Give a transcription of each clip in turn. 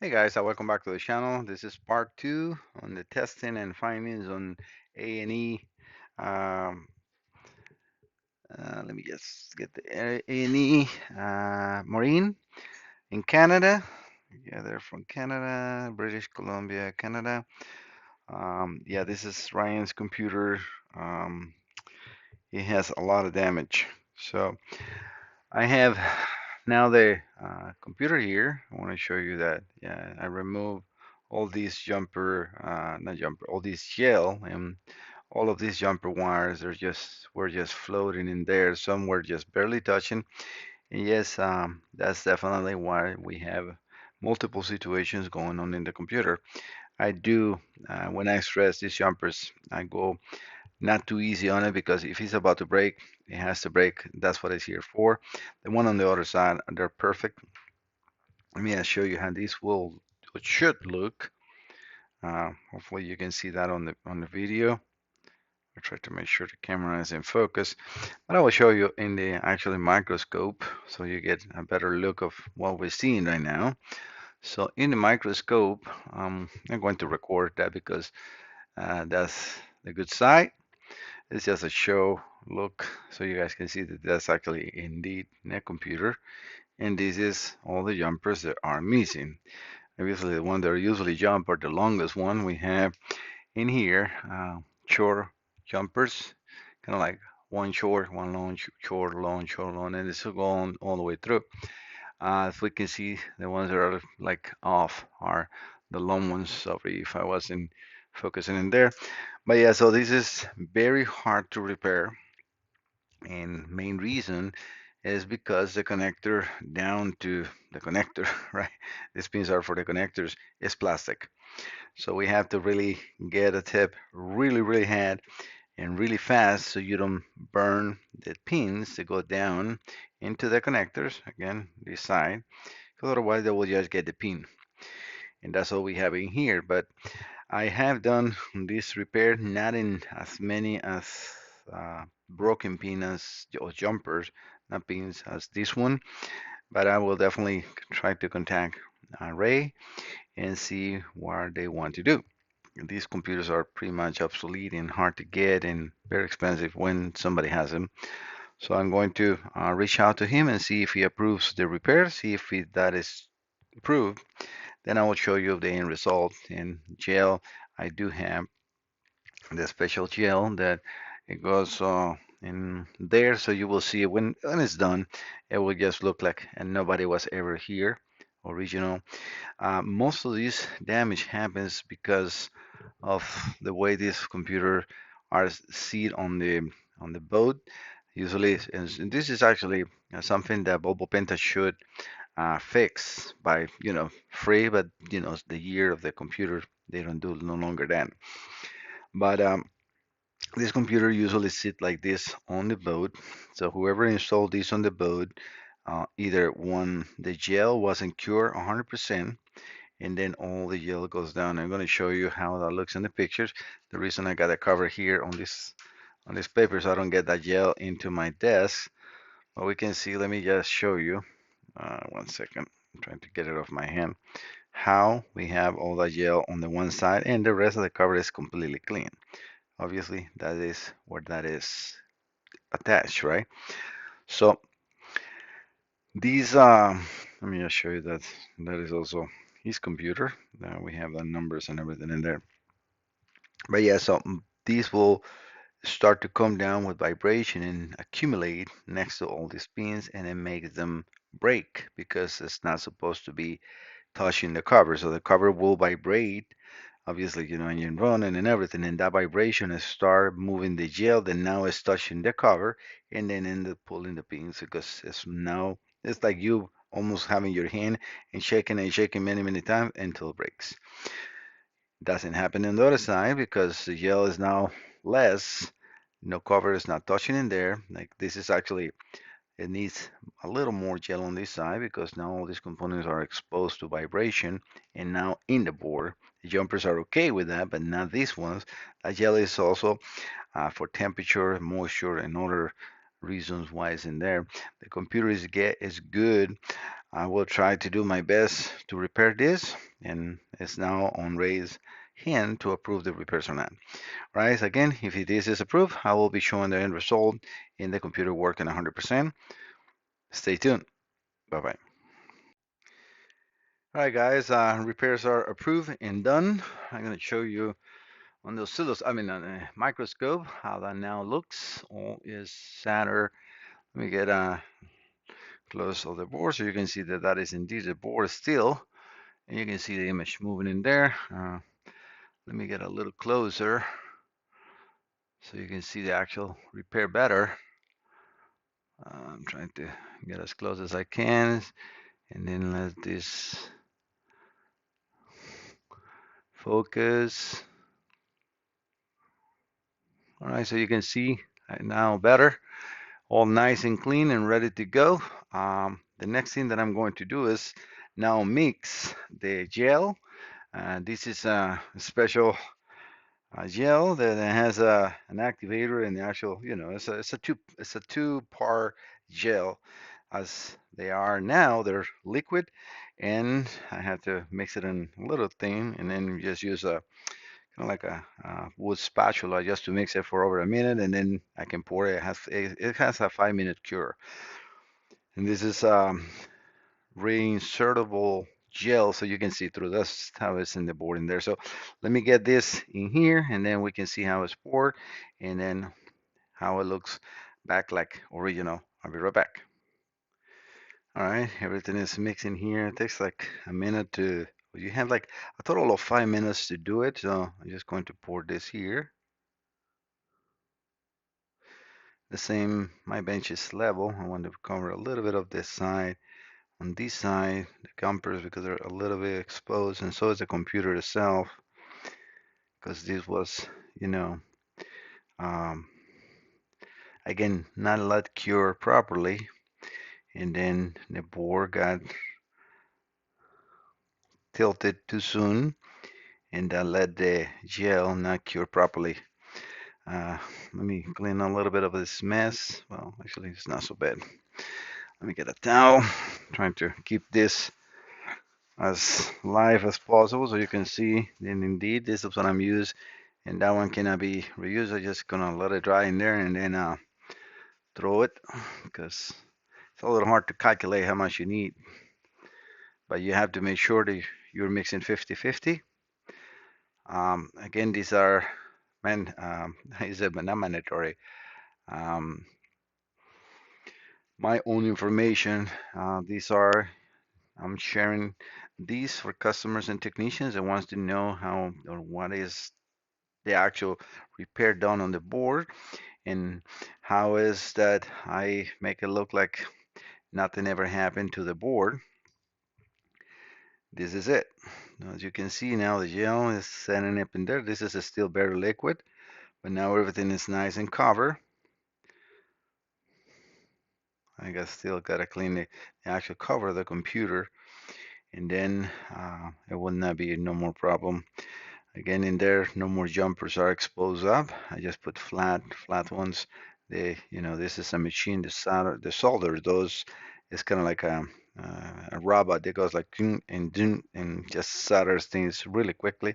Hey guys, welcome back to the channel. This is part two on the testing and findings on A&E. Um, Let me just get the A&E Marine in Canada. Yeah, they're from Canada, British Columbia, Canada. Yeah, this is Ryan's computer. Um, it has a lot of damage. So I have now the computer here. I want to show you that. Yeah, I removed all these not jumper, all these gel, and all of these jumper wires are just were just floating in there. Some were just barely touching. And yes, that's definitely why we have multiple situations going on in the computer. I do when I stress these jumpers, I go not too easy on it because if it's about to break, it has to break. That's what it's here for. The one on the other side, they're perfect. Let me show you how these will should look. Hopefully you can see that on the video. I try to make sure the camera is in focus, but I will show you in the actually microscope so you get a better look of what we're seeing right now. So in the microscope, I'm going to record that because that's the good side. It's just a show look so you guys can see that that's actually indeed a computer, and this is all the jumpers that are missing. Obviously the one that usually jump are the longest one we have in here. Short jumpers, kind of like one short, one long, short, long, short, long, and it's going all the way through. As we can see, the ones that are like off are the long ones. Sorry if I wasn't focusing in there. But yeah, so this is very hard to repair, and main reason is because the connector down to the connector, right? These pins are for the connectors, is plastic. So we have to really get a tip really, really hard and really fast so you don't burn the pins that go down into the connectors, again, this side, because otherwise they will just get the pin. And that's all we have in here. But I have done this repair, not in as many as broken pins or jumpers, not pins as this one, but I will definitely try to contact Ray and see what they want to do. These computers are pretty much obsolete and hard to get and very expensive when somebody has them. So I'm going to reach out to him and see if he approves the repair, see if that is approved. Then I will show you the end result. In gel, I do have the special gel that it goes in there, so you will see it when it's done. It will just look like and nobody was ever here, original. Most of this damage happens because of the way this computer are seated on the boat. Usually, and this is actually something that Volvo Penta should fix by free, but the year of the computer they don't do no longer that. But this computer usually sit like this on the boat. So whoever installed this on the boat, either one the gel wasn't cured 100%, and then all the gel goes down. I'm going to show you how that looks in the pictures. The reason I got a cover here on this paper so I don't get that gel into my desk. But we can see. Let me just show you. One second. I'm trying to get it off my hand. How we have all that gel on the one side and the rest of the cover is completely clean. Obviously, that is where that is attached, right? So these, let me just show you that that is also his computer. We have the numbers and everything in there. But yeah, so these will start to come down with vibration and accumulate next to all these pins, and it makes them break because it's not supposed to be touching the cover. So the cover will vibrate, obviously, engine running and everything, and that vibration is start moving the gel, then now it's touching the cover, and then end up pulling the pins because it's like you almost having your hand and shaking many, many times until it breaks. Doesn't happen on the other side because the gel is now less. No cover is not touching in there. Like this is actually, it needs a little more gel on this side because now all these components are exposed to vibration and now in the board. The jumpers are okay with that, but not these ones. That gel is also for temperature, moisture, and other reasons why it's in there. The computer is good. I will try to do my best to repair this, and it's now on Ray's hand to approve the repairs or not. Right? Again, if this is approved, I will be showing the end result in the computer working 100%. Stay tuned. Bye bye. All right, guys, repairs are approved and done. I'm going to show you on the on the microscope how that now looks. All is solder. Let me get a close of the board so you can see that that is indeed the board still, and you can see the image moving in there. Let me get a little closer so you can see the actual repair better. I'm trying to get as close as I can, and then let this focus. All right, so you can see now better, all nice and clean and ready to go. The next thing that I'm going to do is now mix the gel. This is a special gel that has an activator and the actual, it's a two-part gel. As they are now, they're liquid, and I have to mix it in a little thing, and then just use a kind of like a wood spatula just to mix it for over a minute, and then I can pour it. It has a 5-minute cure, and this is reinsertable gel, so you can see through. That's how it's in the board in there. So let me get this in here, and then we can see how it's poured, and then how it looks back like original. I'll be right back. All right, everything is mixing here. It takes like a minute to. You have like a total of 5 minutes to do it. So I'm just going to pour this here. The same, my bench is level. I want to cover a little bit of this side. On this side, the bumpers, because they're a little bit exposed, and so is the computer itself, because this was, you know, um, again, not a lot cured properly, and then the board got tilted too soon, and that let the gel not cure properly. Let me clean a little bit of this mess. Well, actually, it's not so bad. Let me get a towel. Trying to keep this as live as possible so you can see. And indeed, this is what I'm using, and that one cannot be reused. I'm just gonna let it dry in there and then throw it, because it's a little hard to calculate how much you need, but you have to make sure that you're mixing 50-50. Again, these are is it not mandatory? Um, my own information. These are I'm sharing these for customers and technicians that wants to know how or what is the actual repair done on the board, and how is that I make it look like nothing ever happened to the board. This is it. Now, as you can see now, the gel is setting up in there. This is still very liquid, but now everything is nice and covered. I got still gotta clean the actual cover of the computer, and then it will not be no more problem. Again, in there, no more jumpers are exposed up. I just put flat ones. This is a machine. The solder, those is kind of like a robot that goes like and just solders things really quickly.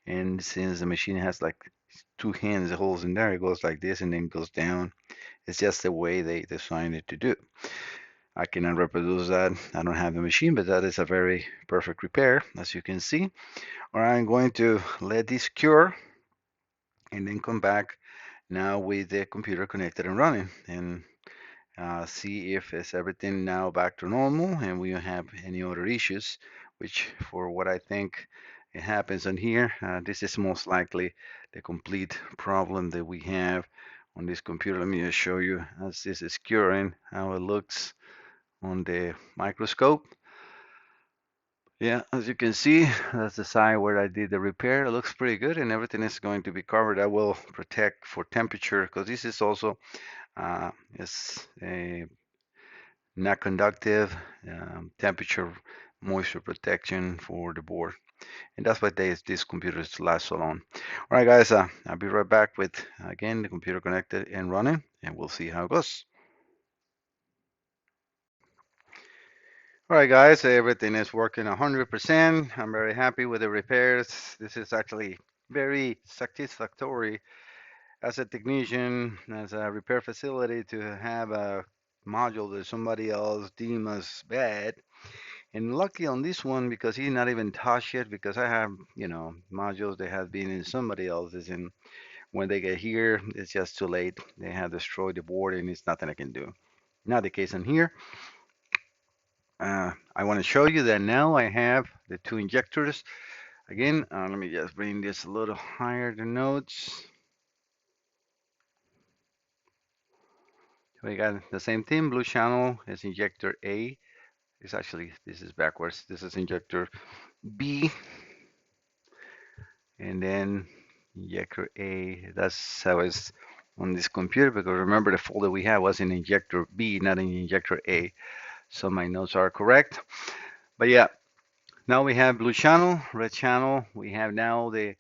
And since the machine has like two hands holes in there, it goes like this and then goes down. It's just the way they designed it to do. I cannot reproduce that. I don't have the machine, but that is a very perfect repair, as you can see. All right, I'm going to let this cure and then come back now with the computer connected and running, and see if it's everything now back to normal and we don't have any other issues, which for what I think it happens on here, this is most likely the complete problem that we have on this computer. Let me just show you as this is curing how it looks on the microscope. Yeah, as you can see, that's the side where I did the repair. It looks pretty good, and everything is going to be covered. I will protect for temperature, because this is also is a not conductive temperature moisture protection for the board, and that's why these computers last so long. All right, guys, I'll be right back with again the computer connected and running, and we'll see how it goes. All right, guys, everything is working 100%. I'm very happy with the repairs. This is actually very satisfactory as a technician, as a repair facility to have a module that somebody else deem as bad. And lucky on this one because he's not even touched it because I have, modules that have been in somebody else's and when they get here, it's just too late. They have destroyed the board and it's nothing I can do. Not the case in here. I want to show you that now I have the two injectors. Again, let me just bring this a little higher, the notes. We got the same thing. Blue channel is injector A. It's actually, this is backwards. This is injector B. And then injector A. That's how it's on this computer because remember the folder we had was in injector B, not in injector A. So my notes are correct. But yeah, now we have blue channel, red channel. We have now the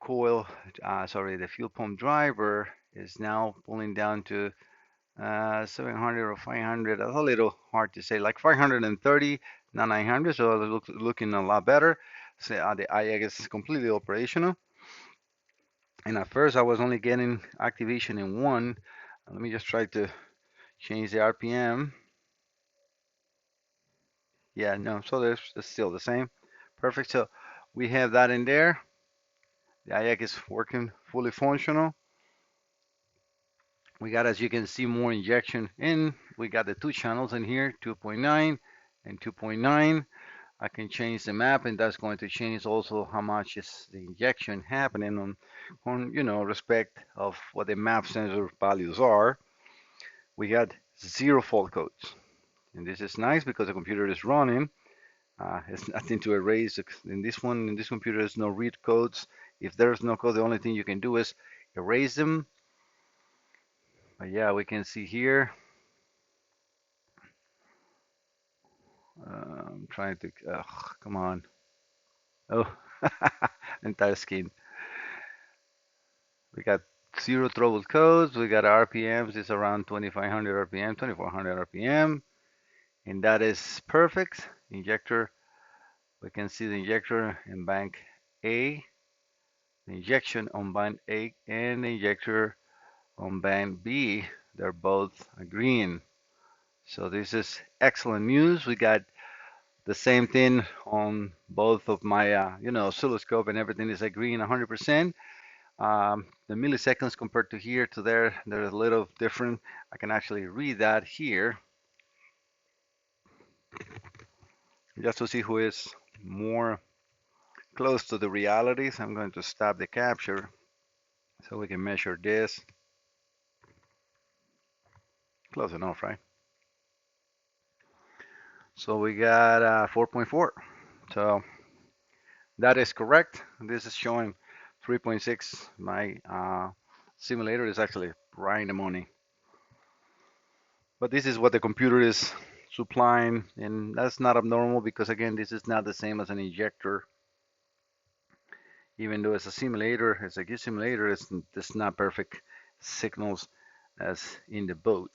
coil, the fuel pump driver is now pulling down to 700 or 500. That's a little hard to say, like 530, not 900. So it's looking a lot better. So the IX is completely operational. And at first I was only getting activation in one. Let me just try to change the RPM. Yeah, no, so there's it's still the same. Perfect. So we have that in there. The IX is working fully functional. We got, as you can see, more injection in. We got the two channels in here, 2.9 and 2.9. I can change the map, and that's going to change also how much is the injection happening on respect of what the map sensor values are. We got zero fault codes, and this is nice because the computer is running. It's nothing to erase. In this computer, there's no read codes. If there's no code, the only thing you can do is erase them. But yeah, we can see here. I'm trying to, come on. Oh, entire screen. We got zero trouble codes. We got RPMs. It's around 2500 RPM, 2400 RPM. And that is perfect. Injector, we can see the injector in bank A, the injection on band A, and the injector on band B. They're both agreeing. So this is excellent news. We got the same thing on both of my, oscilloscope and everything is agreeing 100%. The milliseconds compared to here to there, they're a little different. I can actually read that here just to see who is more close to the reality. So I'm going to stop the capture so we can measure this. Close enough, right? So we got 4.4. So that is correct. This is showing 3.6. My simulator is actually right in the money. But this is what the computer is supplying, and that's not abnormal because again, this is not the same as an injector. Even though it's a simulator, it's a good simulator, it's not perfect signals as in the boat.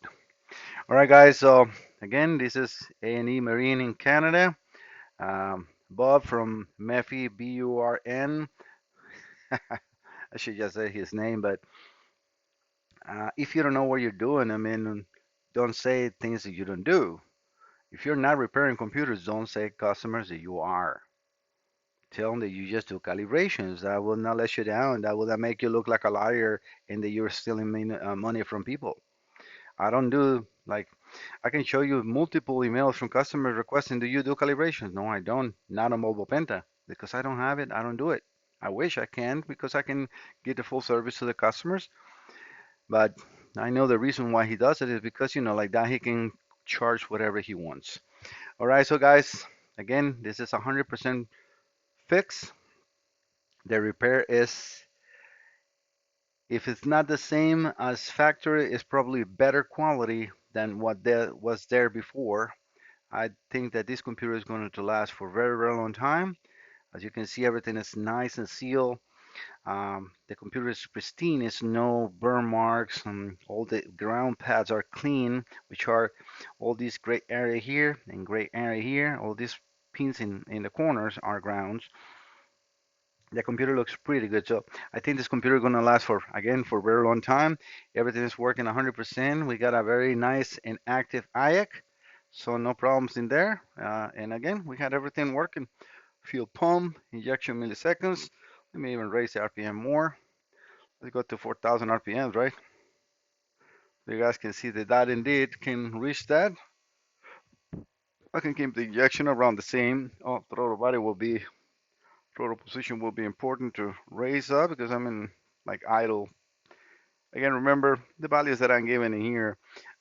All right, guys. So again, this is A&E Marine in Canada. Bob from MEFI, BURN. I should just say his name, but if you don't know what you're doing, I mean, don't say things that you don't do. If you're not repairing computers, don't say customers that you are. Tell them that you just do calibrations. That will not let you down. That will not make you look like a liar and that you're stealing money from people. I don't do like I can show you multiple emails from customers requesting, do you do calibrations? No, I don't. Not on Volvo Penta because I don't have it. I don't do it. I wish I can because I can get the full service to the customers. But I know the reason why he does it is because, like that he can charge whatever he wants. All right, so guys, again, this is 100% fix. The repair is, if it's not the same as factory, it's probably better quality than what there was there before. I think that this computer is going to last for a very, very long time. As you can see, everything is nice and sealed. The computer is pristine. It's no burn marks. All the ground pads are clean, which are all this gray area here and gray area here. All these pins in the corners are grounds. The computer looks pretty good. So I think this computer is going to last for, again, for a very long time. Everything is working 100%. We got a very nice and active IAC, so no problems in there. And again, we had everything working. Fuel pump, injection milliseconds. Let me even raise the RPM more. Let's go to 4,000 RPMs, right? You guys can see that that indeed can reach that. I can keep the injection around the same. Oh, throttle body will be, throttle position will be important to raise up because I'm in like idle. Again, remember the values that I'm giving in here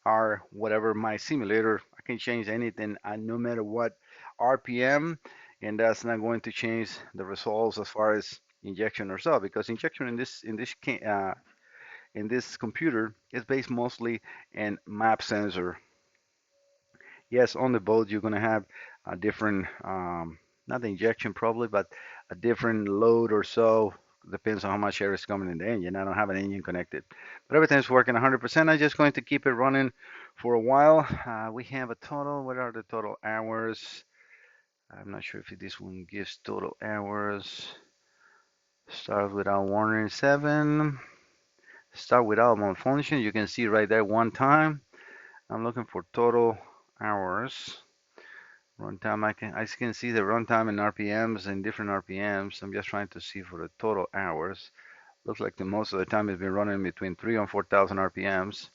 are whatever my simulator. I can change anything no matter what RPM, and that's not going to change the results as far as injection or so because injection in this computer is based mostly in map sensor. Yes, on the boat you're going to have a different, not the injection probably, but a different load or so. Depends on how much air is coming in the engine. I don't have an engine connected, but everything's working 100%. I'm just going to keep it running for a while. We have a total. What are the total hours? I'm not sure if this one gives total hours. Start without warning 7. Start without malfunction. You can see right there one time. I'm looking for total hours. Runtime, I can see the runtime in RPMs and different RPMs. I'm just trying to see for the total hours. Looks like the most of the time it's been running between 3 and 4,000 RPMs.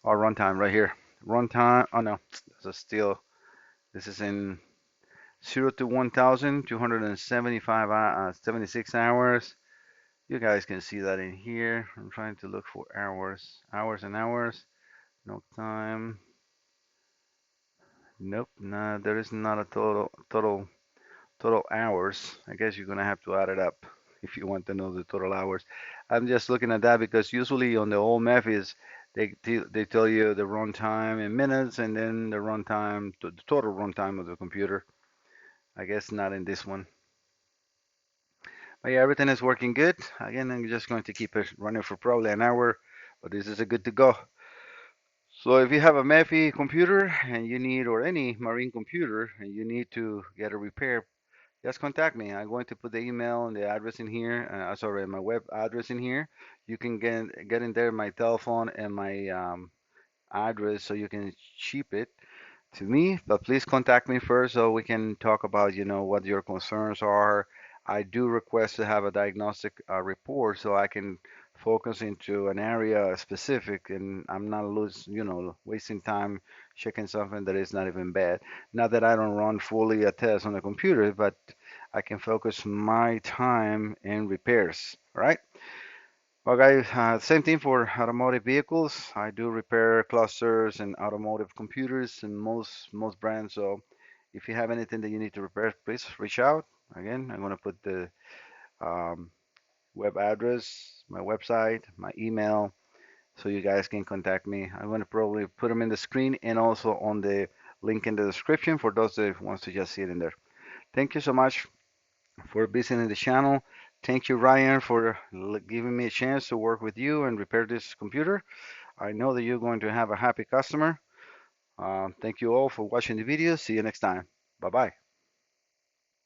Or runtime right here. Runtime, oh no, this is still, this is in 0 to 1,275, 76 hours. You guys can see that in here. I'm trying to look for hours, hours and hours. No time. Nope, no, there is not a total hours. I guess you're gonna have to add it up if you want to know the total hours. I'm just looking at that because usually on the old MEFIs, they tell you the runtime in minutes and then the runtime, the total runtime of the computer. I guess not in this one. But yeah, everything is working good. Again, I'm just going to keep it running for probably an hour, but this is a good to go. So if you have a MEFI computer and you need, or any marine computer, and you need to get a repair, just contact me. I'm going to put the email and the address in here. Sorry, my web address in here. You can get in there my telephone and my address so you can ship it to me, but please contact me first so we can talk about, what your concerns are. I do request to have a diagnostic report so I can focus into an area specific and I'm not wasting time checking something that is not even bad. Not that I don't run fully a test on the computer, but I can focus my time in repairs. All right. Well, guys, same thing for automotive vehicles. I do repair clusters and automotive computers and most brands. So if you have anything that you need to repair, please reach out. Again, I'm going to put the um, web address, my website, my email, so you guys can contact me. I'm going to probably put them in the screen and also on the link in the description for those that wants to just see it in there. Thank you so much for visiting the channel. Thank you, Ryan, for giving me a chance to work with you and repair this computer. I know that you're going to have a happy customer. Thank you all for watching the video. See you next time. Bye bye.